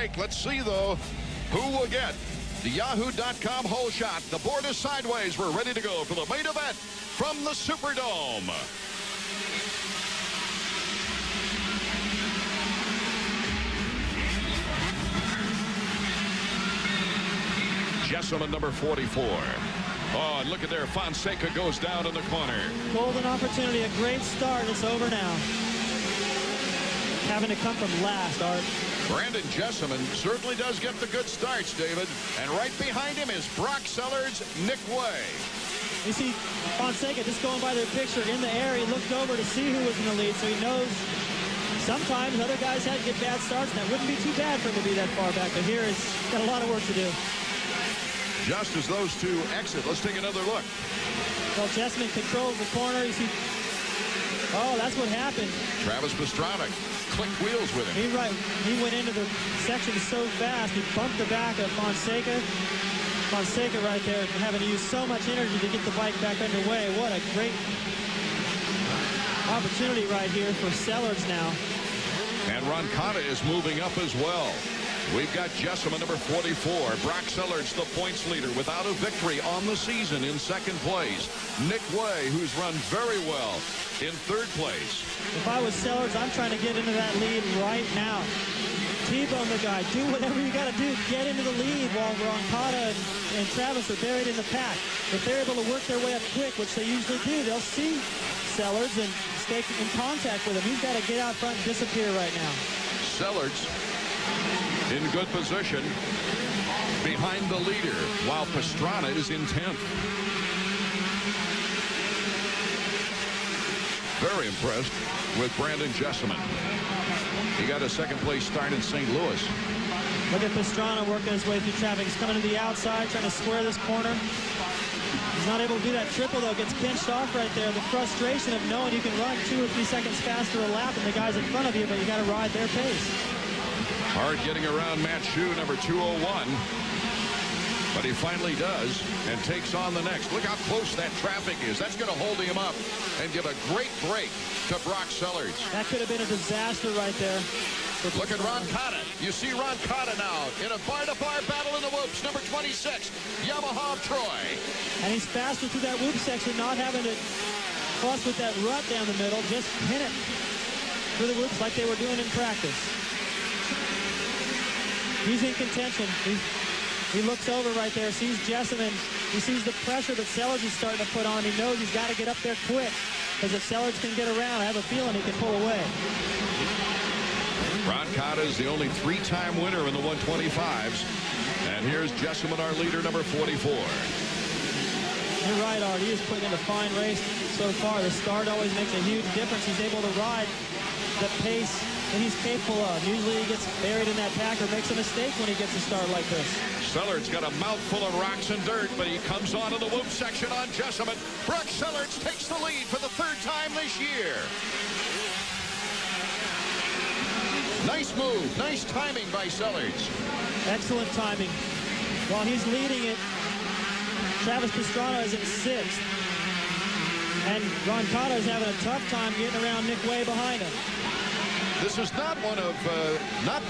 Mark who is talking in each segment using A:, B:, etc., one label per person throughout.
A: break. Let's see, though, who will get the Yahoo.com whole shot. The board is sideways. We're ready to go for the main event from the Superdome. Jessamine, number 44. Oh, and look at there. Fonseca goes down in the corner.
B: Golden opportunity. A great start. It's over now. Having to come from last, Art.
A: Brandon Jessamine certainly does get the good starts, David. And right behind him is Brock Sellers, Nick Way.
B: You see Fonseca just going by their picture in the air. He looked over to see who was in the lead, so he knows sometimes other guys had to get bad starts, and that wouldn't be too bad for him to be that far back. But here he's got a lot of work to do.
A: Just as those two exit, let's take another look.
B: Well, Jessamine controls the corner. You see, oh, that's what happened.
A: Travis Pastrana clicked wheels with him.
B: He went into the section so fast, he bumped the back of Fonseca. Fonseca right there having to use so much energy to get the bike back underway. What a great opportunity right here for Sellers now.
A: And Roncada is moving up as well. We've got Jessamine, number 44. Brock Sellers, the points leader, without a victory on the season, in second place. Nick Way, who's run very well, in third place.
B: If I was Sellers, I'm trying to get into that lead right now. T-bone the guy. Do whatever you got to do. Get into the lead while Roncada and Travis are buried in the pack. If they're able to work their way up quick, which they usually do, they'll see Sellers and stay in contact with him. He's got to get out front and disappear right now.
A: Sellers in good position behind the leader, while Pastrana is in 10th. Very impressed with Brandon Jessamine. He got a second-place start in St. Louis.
B: Look at Pastrana working his way through traffic. He's coming to the outside, trying to square this corner. He's not able to do that triple, though. Gets pinched off right there. The frustration of knowing you can run 2 or 3 seconds faster a lap than the guys in front of you, but you got to ride their pace.
A: Hard getting around Matt Shue, number 201. But he finally does and takes on the next. Look how close that traffic is. That's going to hold him up and give a great break to Brock Sellers.
B: That could have been a disaster right there.
A: Look at Roncada. You see Roncada now in a bar-to-bar battle in the whoops. Number 26, Yamaha of Troy.
B: And he's faster through that whoop section, not having to fuss with that rut down the middle. Just pin it through the whoops like they were doing in practice. He's in contention. He looks over right there, sees Jessamine. He sees the pressure that Sellers is starting to put on him. He knows he's got to get up there quick, because if Sellers can get around, I have a feeling he can pull away.
A: Roncada is the only 3-time winner in the 125s. And here's Jessamine, our leader, number 44.
B: You're right, Art. He is putting in a fine race so far. The start always makes a huge difference. He's able to ride the pace that he's capable of. Usually he gets buried in that pack or makes a mistake when he gets a start like this.
A: Sellers got a mouthful of rocks and dirt, but he comes on in the whoop section on Jessamine. Brock Sellers takes the lead for the 3rd time this year. Nice move, nice timing by Sellers.
B: Excellent timing. While he's leading it, Travis Pastrana is in 6th. And Roncada is having a tough time getting around Nick Way behind him.
A: This has not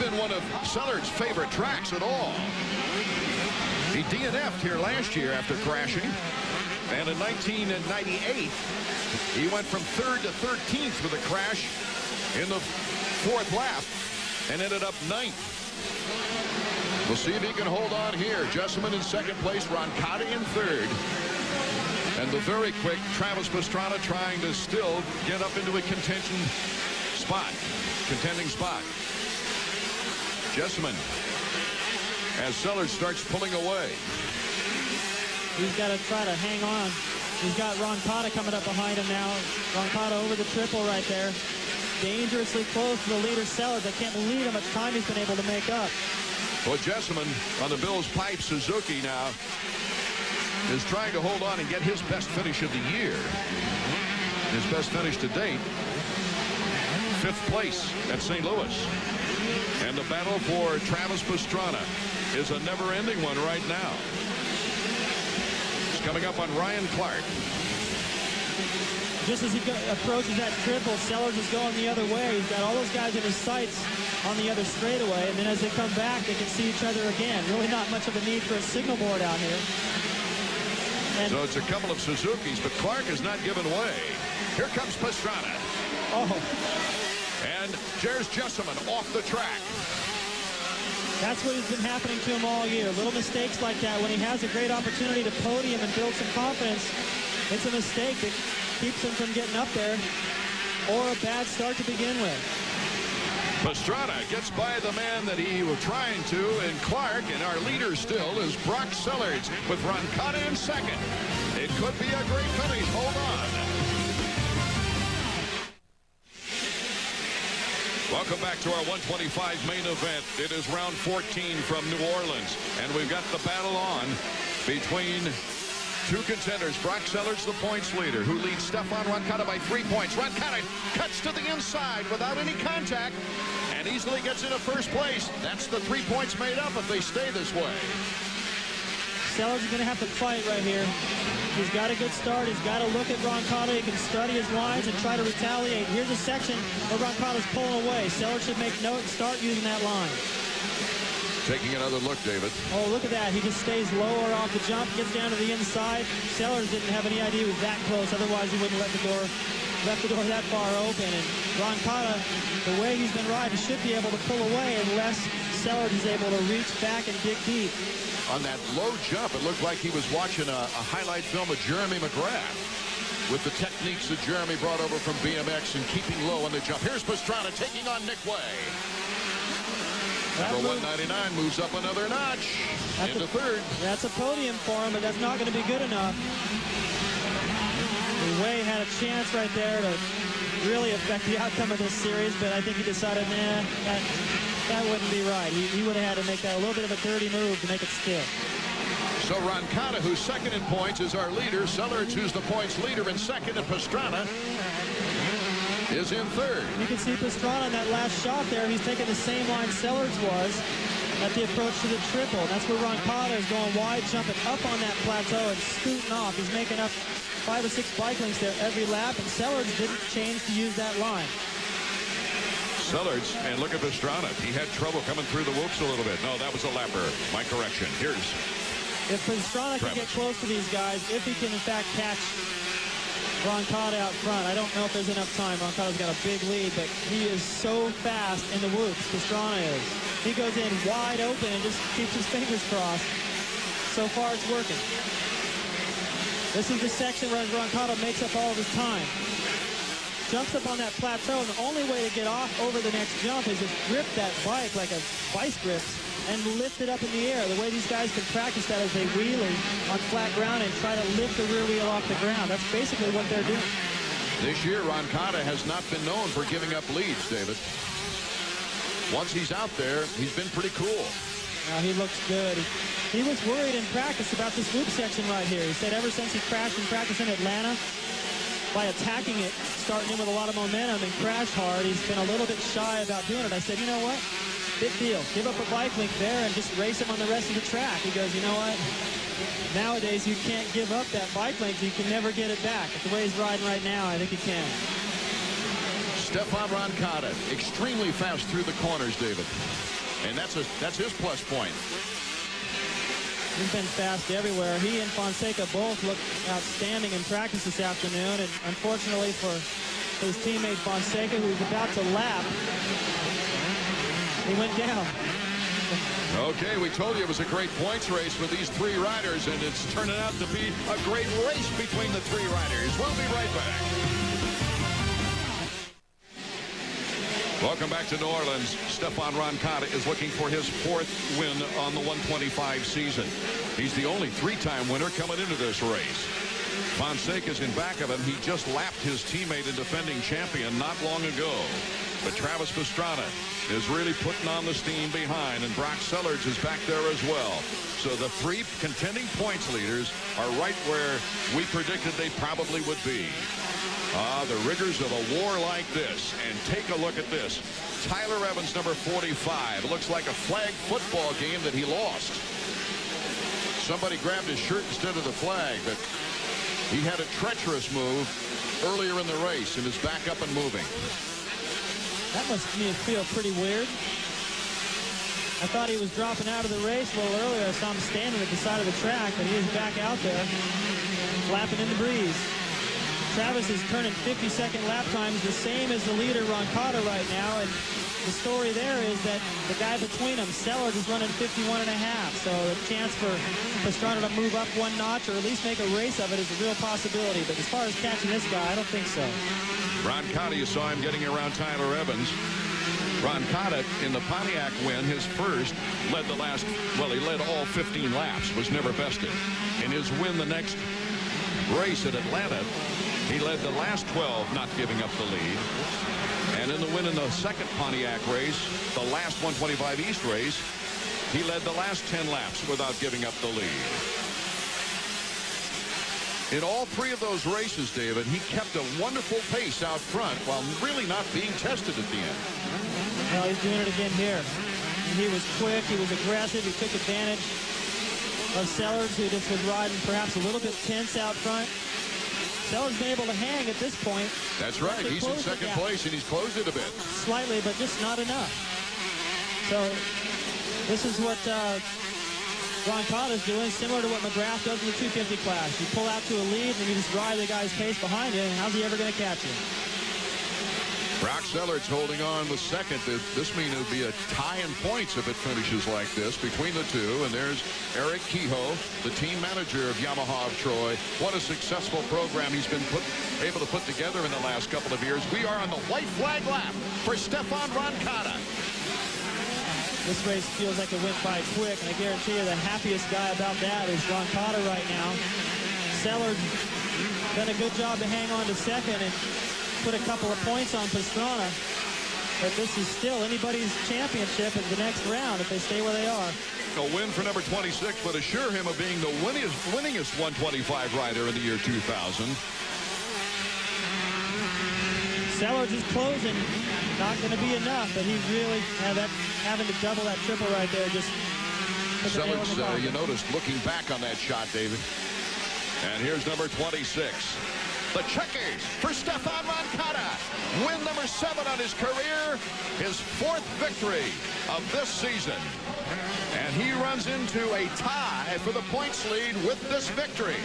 A: been one of Sellers' favorite tracks at all. He DNF'd here last year after crashing. And in 1998, he went from 3rd to 13th with a crash in the 4th lap and ended up 9th. We'll see if he can hold on here. Jessamine in 2nd place, Roncada in 3rd. And the very quick Travis Pastrana trying to still get up into a contending spot. Jessamine, as Sellers starts pulling away.
B: He's got to try to hang on. He's got Roncada coming up behind him now. Roncada over the triple right there. Dangerously close to the leader, Sellers. I can't believe how much time he's been able to make up.
A: Well, Jessamine on the Bills Pipe Suzuki now is trying to hold on and get his best finish of the year. His best finish to date, 5th place at St. Louis. And the battle for Travis Pastrana is a never-ending one right now. It's coming up on Ryan Clark.
B: Just as he approaches that triple, Sellers is going the other way. He's got all those guys in his sights. on the other straightaway, and then as they come back, they can see each other again. Really not much of a need for a signal board out here. And
A: so it's a couple of Suzukis, but Clark is not giving way. Here comes Pastrana.
B: oh,
A: And there's Jessamine off the track.
B: that's what has been happening to him all year. Little mistakes like that. When he has a great opportunity to podium and build some confidence, it's a mistake that keeps him from getting up there, or a bad start to begin with.
A: Pastrana gets by the man that he was trying to, and Clark, and our leader still is Brock Sellards with Roncada in second. It could be a great finish. Hold on. Welcome back to our 125 main event. It is round 14 from New Orleans, and we've got the battle on between two contenders. Brock Sellards, the points leader, who leads Stefan Roncada by 3 points. Roncada cuts to the inside without any contact and easily gets into first place. That's the 3 points made up if they stay this way.
B: Sellards is going to have to fight right here. He's got a good start. He's got to look at Roncada. He can study his lines and try to retaliate. Here's a section where Roncada's pulling away. Sellards should make note and start using that line.
A: Taking another look, David.
B: Oh, look at that. He just stays lower off the jump, gets down to the inside. Sellards didn't have any idea he was that close. Otherwise, he wouldn't left the door that far open. And Roncada, the way he's been riding, should be able to pull away unless Sellards is able to reach back and dig deep.
A: On that low jump, it looked like he was watching a highlight film of Jeremy McGrath with the techniques that Jeremy brought over from BMX and keeping low on the jump. Here's Pastrana taking on Nick Way. Number 199 moves up another notch into third.
B: That's a podium for him, but that's not going to be good enough. Way had a chance right there to really affect the outcome of this series, but I think he decided, nah, that wouldn't be right. He would have had to make that a little bit of a dirty move to make it stick.
A: So Roncada, who's second in points, is our leader. Sellards, who's the points leader, in second, and Pastrana is in third.
B: You can see Pastrana in that last shot there. He's taking the same line Sellards was at the approach to the triple. That's where Roncada is going wide, jumping up on that plateau and scooting off. He's making up 5 or 6 bike links there every lap, and Sellards didn't change to use that line.
A: Sellards, and look at Pastrana. He had trouble coming through the whoops a little bit. No, that was a lapper. My correction. Here's
B: if Pastrana can get close to these guys, if he can in fact catch Roncada out front. I don't know if there's enough time. Roncada's got a big lead, but he is so fast in the whoops. Pastrana is. He goes in wide open and just keeps his fingers crossed. So far, it's working. This is the section where Roncada makes up all of his time. Jumps up on that plateau, and the only way to get off over the next jump is to grip that bike like a vice grip and lift it up in the air. The way these guys can practice that is they wheelie on flat ground and try to lift the rear wheel off the ground. That's basically what they're doing.
A: This year, Roncada has not been known for giving up leads, David. Once he's out there, he's been pretty cool.
B: He looks good. He was worried in practice about this loop section right here. He said ever since he crashed in practice in Atlanta, by attacking it, starting in with a lot of momentum and crashed hard, he's been a little bit shy about doing it. I said, you know what? Big deal. Give up a bike link there and just race him on the rest of the track. He goes, you know what? Nowadays, you can't give up that bike link. You can never get it back. But the way he's riding right now, I think he can.
A: Stefan Roncada, extremely fast through the corners, David. And that's his plus point.
B: He's been fast everywhere. He and Fonseca both look outstanding in practice this afternoon. And unfortunately for his teammate Fonseca, who's about to lap, he went down.
A: Okay, we told you it was a great points race for these three riders, and it's turning out to be a great race between the three riders. We'll be right back. Welcome back to New Orleans. Stefan Roncada is looking for his 4th win on the 125 season. He's the only 3-time winner coming into this race. Fonseca's in back of him. He just lapped his teammate and defending champion not long ago. But Travis Pastrana is really putting on the steam behind, and Brock Sellards is back there as well. So the 3 contending points leaders are right where we predicted they probably would be. The rigors of a war like this. And take a look at this. Tyler Evans, number 45. It looks like a flag football game that he lost. Somebody grabbed his shirt instead of the flag, but he had a treacherous move earlier in the race and is back up and moving.
B: That must feel pretty weird. I thought he was dropping out of the race a little earlier. I saw him standing at the side of the track, but he is back out there, flapping in the breeze. Travis is turning 50-second lap times, the same as the leader, Roncada, right now. And the story there is that the guy between them, Sellers, is running 51.5. So the chance for Pastrana to move up one notch or at least make a race of it is a real possibility. But as far as catching this guy, I don't think so.
A: Roncada, you saw him getting around Tyler Evans. Roncada in the Pontiac win, his first, led the last, well, he led all 15 laps, was never bested. In his win the next race at Atlanta, he led the last 12, not giving up the lead. And in the win in the second Pontiac race, the last 125 East race, he led the last 10 laps without giving up the lead. In all three of those races, David, he kept a wonderful pace out front while really not being tested at the end.
B: Well, he's doing it again here. He was quick, he was aggressive, he took advantage of Sellers, who just was riding perhaps a little bit tense out front. Sellers been able to hang at this point.
A: That's right. He's in second place, and he's closed it a bit.
B: Slightly, but just not enough. So this is what Roncada's doing, similar to what McGrath does in the 250 class. You pull out to a lead, and you just ride the guy's pace behind you, and how's he ever going to catch you?
A: Brock Sellards holding on with second. This means it would be a tie in points if it finishes like this between the two. And there's Eric Kehoe, the team manager of Yamaha of Troy. What a successful program he's been able to put together in the last couple of years. We are on the white flag lap for Stefan Roncada.
B: This race feels like it went by quick, and I guarantee you the happiest guy about that is Roncada right now. Sellers done a good job to hang on to second and put a couple of points on Pastrana, but this is still anybody's championship in the next round if they stay where they are.
A: A win for number 26 would assure him of being the winningest 125 rider in the year 2000.
B: Sellers is closing, not going to be enough, but he really having to double that triple right there. Just
A: Sellers, you noticed looking back on that shot, David. And here's number 26. The checkers for Stefan Roncada. Win number 7 on his career. His 4th victory of this season. And he runs into a tie for the points lead with this victory.